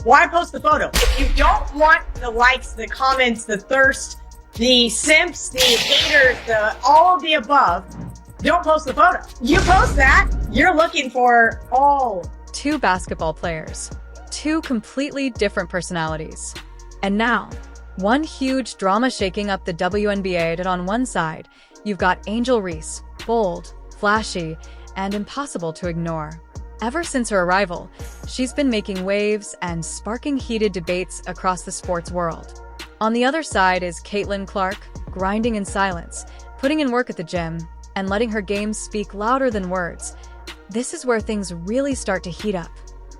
Why post the photo? If you don't want the likes, the comments, the thirst, the simps, the haters, all of the above, don't post the photo. You post that, you're looking for two basketball players, two completely different personalities. And now, one huge drama shaking up the WNBA that on one side, you've got Angel Reese, bold, flashy, and impossible to ignore. Ever since her arrival, she's been making waves and sparking heated debates across the sports world. On the other side is Caitlin Clark, grinding in silence, putting in work at the gym, and letting her game speak louder than words. This is where things really start to heat up.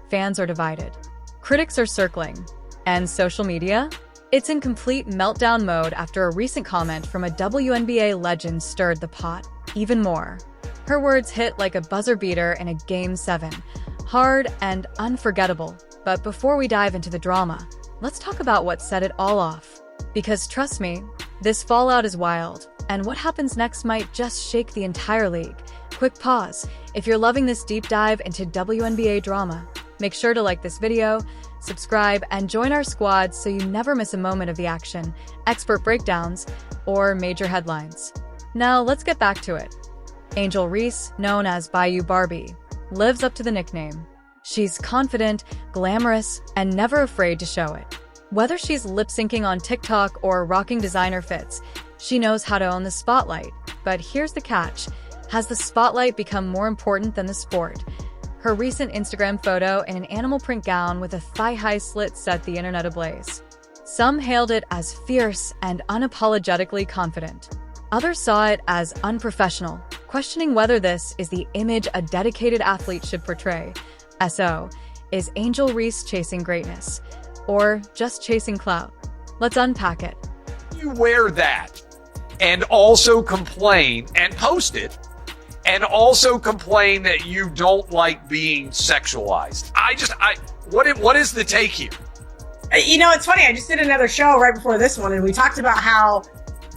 Fans are divided. Critics are circling. And social media? It's in complete meltdown mode after a recent comment from a WNBA legend stirred the pot even more. Her words hit like a buzzer beater in a Game 7. Hard and unforgettable. But before we dive into the drama, let's talk about what set it all off. Because trust me, this fallout is wild, and what happens next might just shake the entire league. Quick pause. If you're loving this deep dive into WNBA drama, make sure to like this video, subscribe, and join our squad so you never miss a moment of the action, expert breakdowns, or major headlines. Now let's get back to it. Angel Reese, known as Bayou Barbie, lives up to the nickname. She's confident, glamorous, and never afraid to show it. Whether she's lip-syncing on TikTok or rocking designer fits, she knows how to own the spotlight. But here's the catch. Has the spotlight become more important than the sport? Her recent Instagram photo in an animal print gown with a thigh-high slit set the internet ablaze. Some hailed it as fierce and unapologetically confident. Others saw it as unprofessional, questioning whether this is the image a dedicated athlete should portray. So, is Angel Reese chasing greatness? Or just chasing clout? Let's unpack it. You wear that and also complain and post it and also complain that you don't like being sexualized. What is the take here? You know, it's funny. I just did another show right before this one, and we talked about how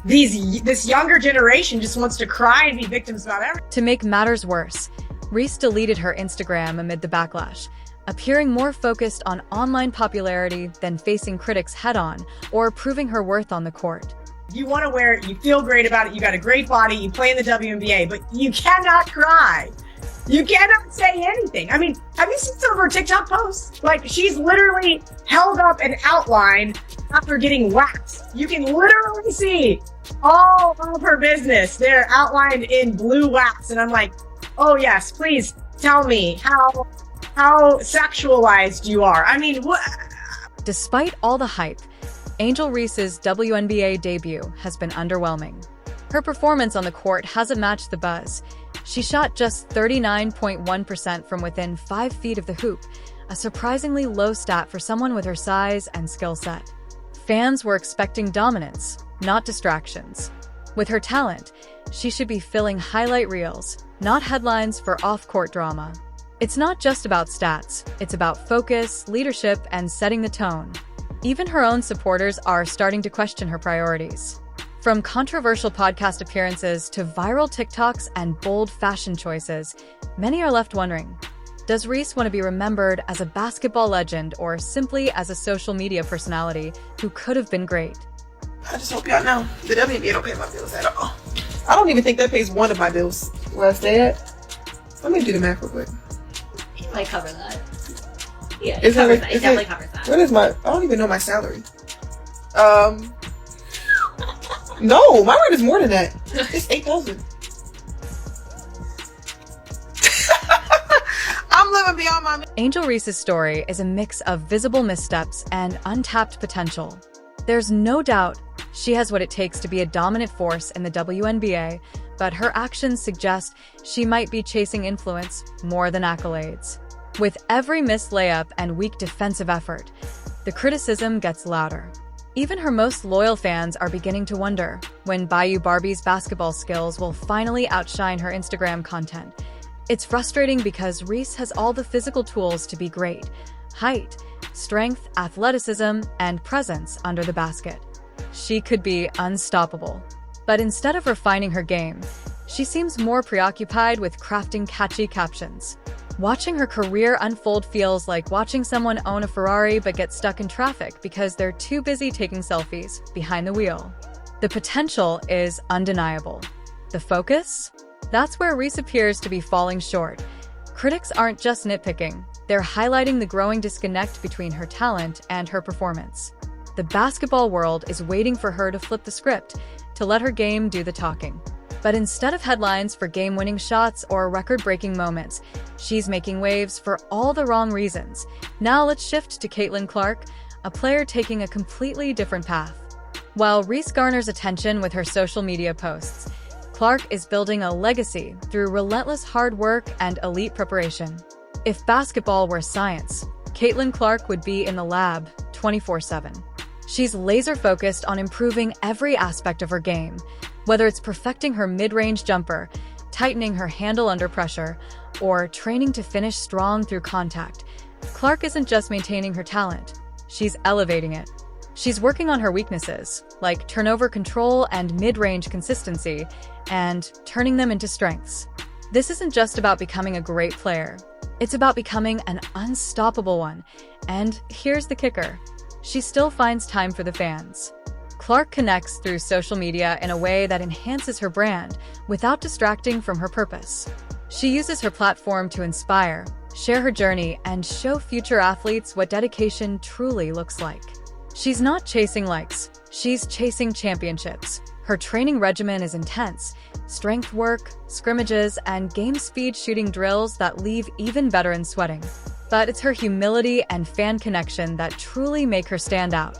this younger generation just wants to cry and be victims about everything. To make matters worse, Reese deleted her Instagram amid the backlash, appearing more focused on online popularity than facing critics head-on or proving her worth on the court. You want to wear it, you feel great about it, you got a great body, you play in the WNBA, but you cannot cry. You cannot say anything. I mean, have you seen some of her TikTok posts? Like, she's literally held up an outline after getting waxed. You can literally see all of her business there outlined in blue wax. And I'm like, oh yes, please tell me how sexualized you are. I mean, what? Despite all the hype, Angel Reese's WNBA debut has been underwhelming. Her performance on the court hasn't matched the buzz. She shot just 39.1% from within 5 feet of the hoop, a surprisingly low stat for someone with her size and skill set. Fans were expecting dominance, not distractions. With her talent, she should be filling highlight reels, not headlines for off-court drama. It's not just about stats, it's about focus, leadership, and setting the tone. Even her own supporters are starting to question her priorities. From controversial podcast appearances to viral TikToks and bold fashion choices, many are left wondering, does Reese want to be remembered as a basketball legend or simply as a social media personality who could have been great? I just hope y'all know the WNBA don't pay my bills at all. I don't even think that pays one of my bills. Where I stay at. Let me do the math real quick. It might cover that. Yeah, It definitely covers that. What is I don't even know my salary. No, my rent is more than that. It's $8,000. I'm living beyond my... Angel Reese's story is a mix of visible missteps and untapped potential. There's no doubt she has what it takes to be a dominant force in the WNBA, but her actions suggest she might be chasing influence more than accolades. With every missed layup and weak defensive effort, the criticism gets louder. Even her most loyal fans are beginning to wonder when Bayou Barbie's basketball skills will finally outshine her Instagram content. It's frustrating because Reese has all the physical tools to be great: height, strength, athleticism, and presence under the basket. She could be unstoppable. But instead of refining her game, she seems more preoccupied with crafting catchy captions. Watching her career unfold feels like watching someone own a Ferrari but get stuck in traffic because they're too busy taking selfies behind the wheel. The potential is undeniable. The focus? That's where Reese appears to be falling short. Critics aren't just nitpicking, they're highlighting the growing disconnect between her talent and her performance. The basketball world is waiting for her to flip the script, to let her game do the talking. But instead of headlines for game-winning shots or record-breaking moments, she's making waves for all the wrong reasons. Now let's shift to Caitlin Clark, a player taking a completely different path. While Reese garners attention with her social media posts, Clark is building a legacy through relentless hard work and elite preparation. If basketball were science, Caitlin Clark would be in the lab 24/7. She's laser-focused on improving every aspect of her game, whether it's perfecting her mid-range jumper, tightening her handle under pressure, or training to finish strong through contact. Clark isn't just maintaining her talent, she's elevating it. She's working on her weaknesses, like turnover control and mid-range consistency, and turning them into strengths. This isn't just about becoming a great player. It's about becoming an unstoppable one. And here's the kicker. She still finds time for the fans. Clark connects through social media in a way that enhances her brand without distracting from her purpose. She uses her platform to inspire, share her journey, and show future athletes what dedication truly looks like. She's not chasing likes, she's chasing championships. Her training regimen is intense: strength work, scrimmages, and game speed shooting drills that leave even veterans sweating. But it's her humility and fan connection that truly make her stand out.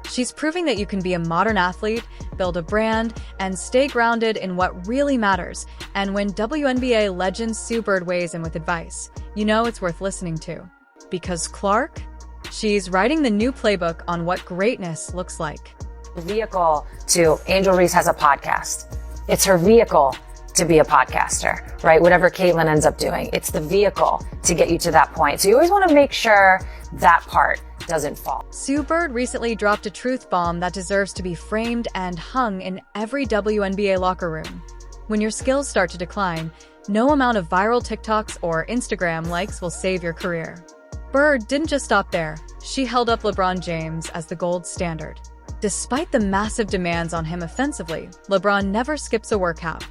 She's proving that you can be a modern athlete, build a brand, and stay grounded in what really matters. And when WNBA legend Sue Bird weighs in with advice, you know it's worth listening to. Because Clark? She's writing the new playbook on what greatness looks like. Vehicle to Angel Reese has a podcast. It's her vehicle to be a podcaster, right? Whatever Caitlin ends up doing, it's the vehicle to get you to that point. So you always want to make sure that part doesn't fall. Sue Bird recently dropped a truth bomb that deserves to be framed and hung in every WNBA locker room. When your skills start to decline, no amount of viral TikToks or Instagram likes will save your career. Bird didn't just stop there. She held up LeBron James as the gold standard. Despite the massive demands on him offensively, LeBron never skips a workout.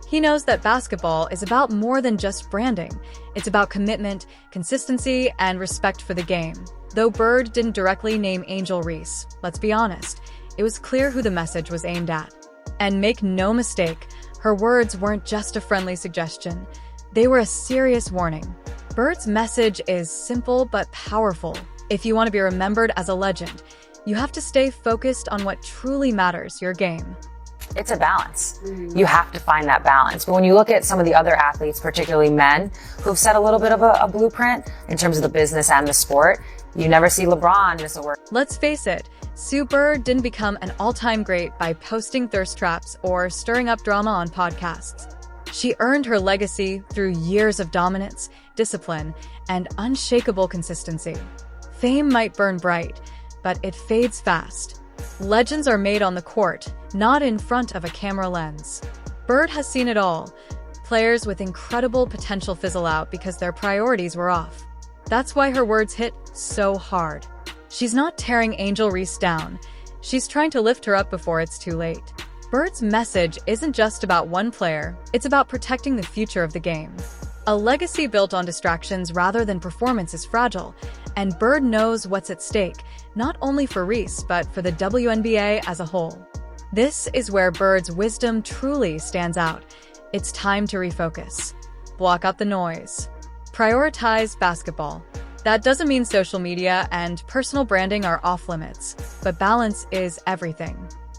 He knows that basketball is about more than just branding. It's about commitment, consistency, and respect for the game. Though Bird didn't directly name Angel Reese, let's be honest, it was clear who the message was aimed at. And make no mistake, her words weren't just a friendly suggestion. They were a serious warning. Bird's message is simple but powerful. If you want to be remembered as a legend, you have to stay focused on what truly matters, your game. It's a balance. You have to find that balance. But when you look at some of the other athletes, particularly men, who've set a little bit of a blueprint in terms of the business and the sport, you never see LeBron miss a work. Let's face it, Sue Bird didn't become an all-time great by posting thirst traps or stirring up drama on podcasts. She earned her legacy through years of dominance, discipline, and unshakable consistency. Fame might burn bright, but it fades fast. Legends are made on the court, not in front of a camera lens. Bird has seen it all. Players with incredible potential fizzle out because their priorities were off. That's why her words hit so hard. She's not tearing Angel Reese down. She's trying to lift her up before it's too late. Bird's message isn't just about one player, it's about protecting the future of the game. A legacy built on distractions rather than performance is fragile, and Bird knows what's at stake, not only for Reese, but for the WNBA as a whole. This is where Bird's wisdom truly stands out. It's time to refocus. Block out the noise. Prioritize basketball. That doesn't mean social media and personal branding are off limits, but balance is everything.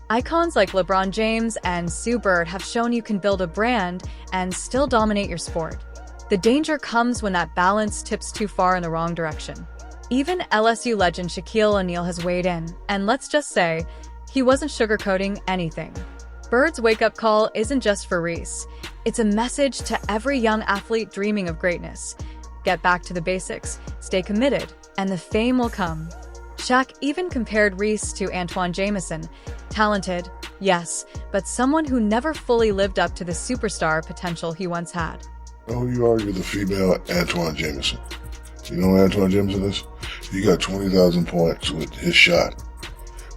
Icons like LeBron James and Sue Bird have shown you can build a brand and still dominate your sport. The danger comes when that balance tips too far in the wrong direction. Even LSU legend Shaquille O'Neal has weighed in, and let's just say, he wasn't sugarcoating anything. Bird's wake-up call isn't just for Reese. It's a message to every young athlete dreaming of greatness. Get back to the basics, stay committed, and the fame will come. Shaq even compared Reese to Antoine Jamison. Talented, yes, but someone who never fully lived up to the superstar potential he once had. know who you are? You're the female Antoine Jameson. You know who Antoine Jameson is? He got 20,000 points with his shot.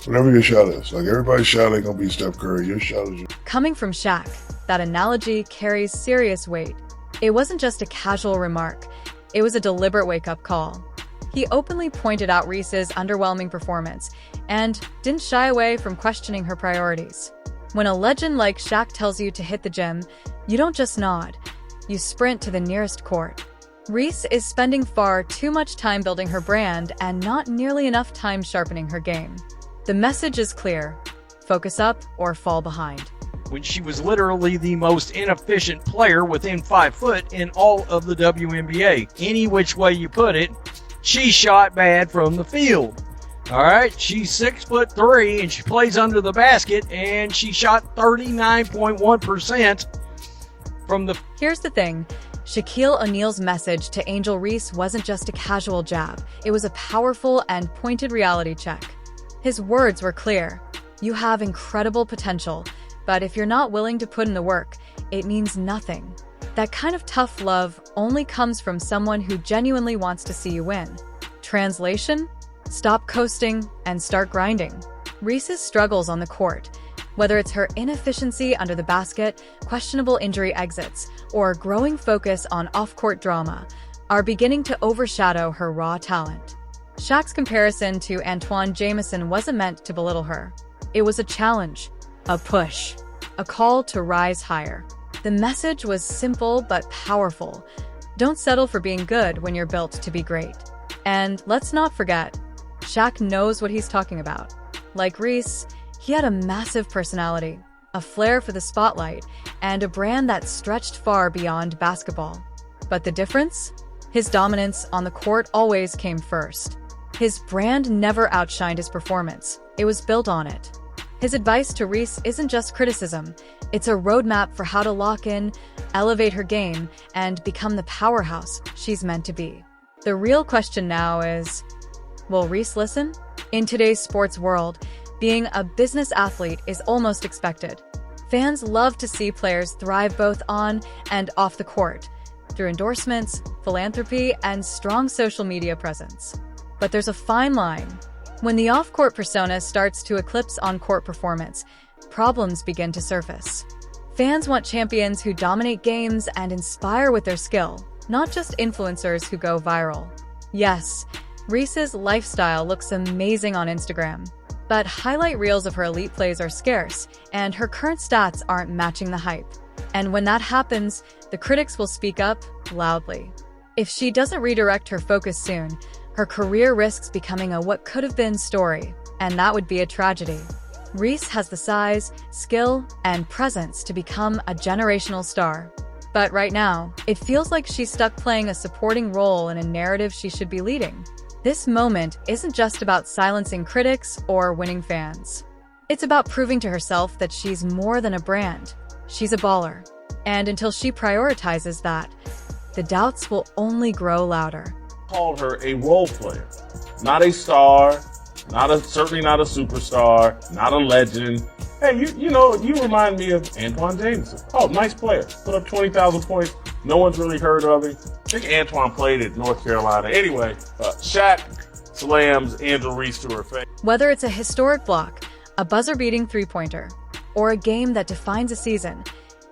Whatever your shot is. Like, everybody's shot ain't gonna be Steph Curry. Your shot is... Coming from Shaq, that analogy carries serious weight. It wasn't just a casual remark. It was a deliberate wake-up call. He openly pointed out Reese's underwhelming performance and didn't shy away from questioning her priorities. When a legend like Shaq tells you to hit the gym, you don't just nod. You sprint to the nearest court. Reese is spending far too much time building her brand and not nearly enough time sharpening her game. The message is clear: focus up or fall behind. When she was literally the most inefficient player within 5 foot in all of the WNBA. Any which way you put it, she shot bad from the field. All right, she's 6'3" and she plays under the basket, and she shot 39.1% from the... Here's the thing. Shaquille O'Neal's message to Angel Reese wasn't just a casual jab. It was a powerful and pointed reality check. His words were clear. You have incredible potential, but if you're not willing to put in the work, it means nothing. That kind of tough love only comes from someone who genuinely wants to see you win. Translation? Stop coasting and start grinding. Reese's struggles on the court, whether it's her inefficiency under the basket, questionable injury exits, or growing focus on off-court drama, are beginning to overshadow her raw talent. Shaq's comparison to Antoine Jameson wasn't meant to belittle her. It was a challenge, a push, a call to rise higher. The message was simple but powerful. Don't settle for being good when you're built to be great. And let's not forget, Shaq knows what he's talking about. Like Reese, he had a massive personality, a flair for the spotlight, and a brand that stretched far beyond basketball. But the difference? His dominance on the court always came first. His brand never outshined his performance. It was built on it. His advice to Reese isn't just criticism. It's a roadmap for how to lock in, elevate her game, and become the powerhouse she's meant to be. The real question now is, will Reese listen? In today's sports world, being a business athlete is almost expected. Fans love to see players thrive both on and off the court, through endorsements, philanthropy, and strong social media presence. But there's a fine line. When the off-court persona starts to eclipse on-court performance, problems begin to surface. Fans want champions who dominate games and inspire with their skill, not just influencers who go viral. Yes, Reese's lifestyle looks amazing on Instagram, but highlight reels of her elite plays are scarce, and her current stats aren't matching the hype. And when that happens, the critics will speak up loudly. If she doesn't redirect her focus soon, her career risks becoming a what could have been story, and that would be a tragedy. Reese has the size, skill, and presence to become a generational star. But right now, it feels like she's stuck playing a supporting role in a narrative she should be leading. This moment isn't just about silencing critics or winning fans. It's about proving to herself that she's more than a brand. She's a baller. And until she prioritizes that, the doubts will only grow louder. Called her a role player, not a star, certainly not a superstar, not a legend. Hey, you remind me of Antoine Jameson. Oh, nice player. Put up 20,000 points. No one's really heard of him. I think Antoine played at North Carolina. Anyway, Shaq slams Angel Reese to her face. Whether it's a historic block, a buzzer-beating three-pointer, or a game that defines a season,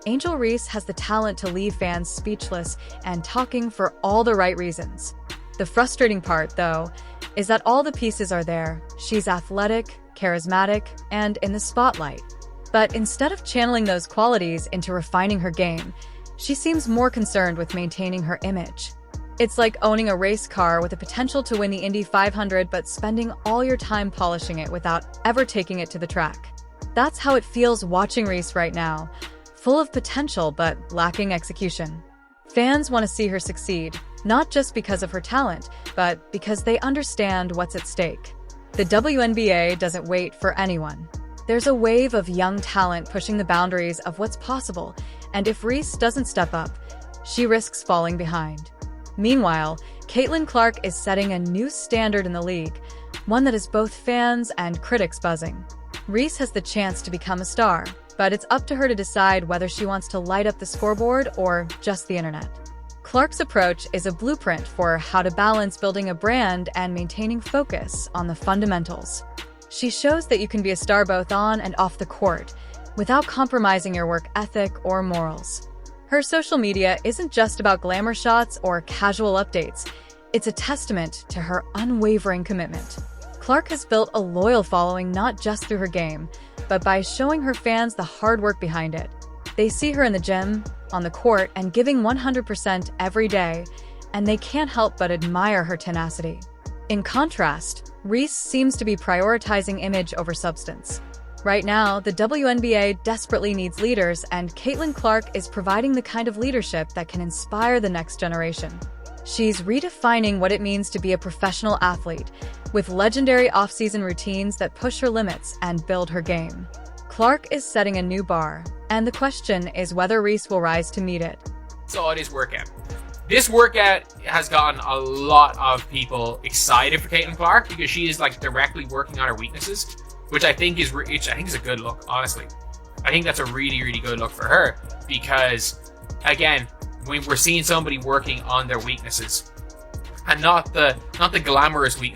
Angel Reese has the talent to leave fans speechless and talking for all the right reasons. The frustrating part, though, is that all the pieces are there. She's athletic, charismatic, and in the spotlight. But instead of channeling those qualities into refining her game, she seems more concerned with maintaining her image. It's like owning a race car with the potential to win the Indy 500 but spending all your time polishing it without ever taking it to the track. That's how it feels watching Reese right now, full of potential but lacking execution. Fans want to see her succeed, not just because of her talent, but because they understand what's at stake. The WNBA doesn't wait for anyone. There's a wave of young talent pushing the boundaries of what's possible, and if Reese doesn't step up, she risks falling behind. Meanwhile, Caitlin Clark is setting a new standard in the league, one that is both fans and critics buzzing. Reese has the chance to become a star, but it's up to her to decide whether she wants to light up the scoreboard or just the internet. Clark's approach is a blueprint for how to balance building a brand and maintaining focus on the fundamentals. She shows that you can be a star both on and off the court, without compromising your work ethic or morals. Her social media isn't just about glamour shots or casual updates. It's a testament to her unwavering commitment. Clark has built a loyal following not just through her game, but by showing her fans the hard work behind it. They see her in the gym, on the court, and giving 100% every day, and they can't help but admire her tenacity. In contrast, Reese seems to be prioritizing image over substance. Right now, the WNBA desperately needs leaders, and Caitlin Clark is providing the kind of leadership that can inspire the next generation. She's redefining what it means to be a professional athlete, with legendary off-season routines that push her limits and build her game. Clark is setting a new bar, and the question is whether Reese will rise to meet it. Saw this workout. This workout has gotten a lot of people excited for Caitlin Clark because she is like directly working on her weaknesses, which I think is a good look. Honestly, I think that's a really, really good look for her because, again, when we're seeing somebody working on their weaknesses and not the glamorous weaknesses.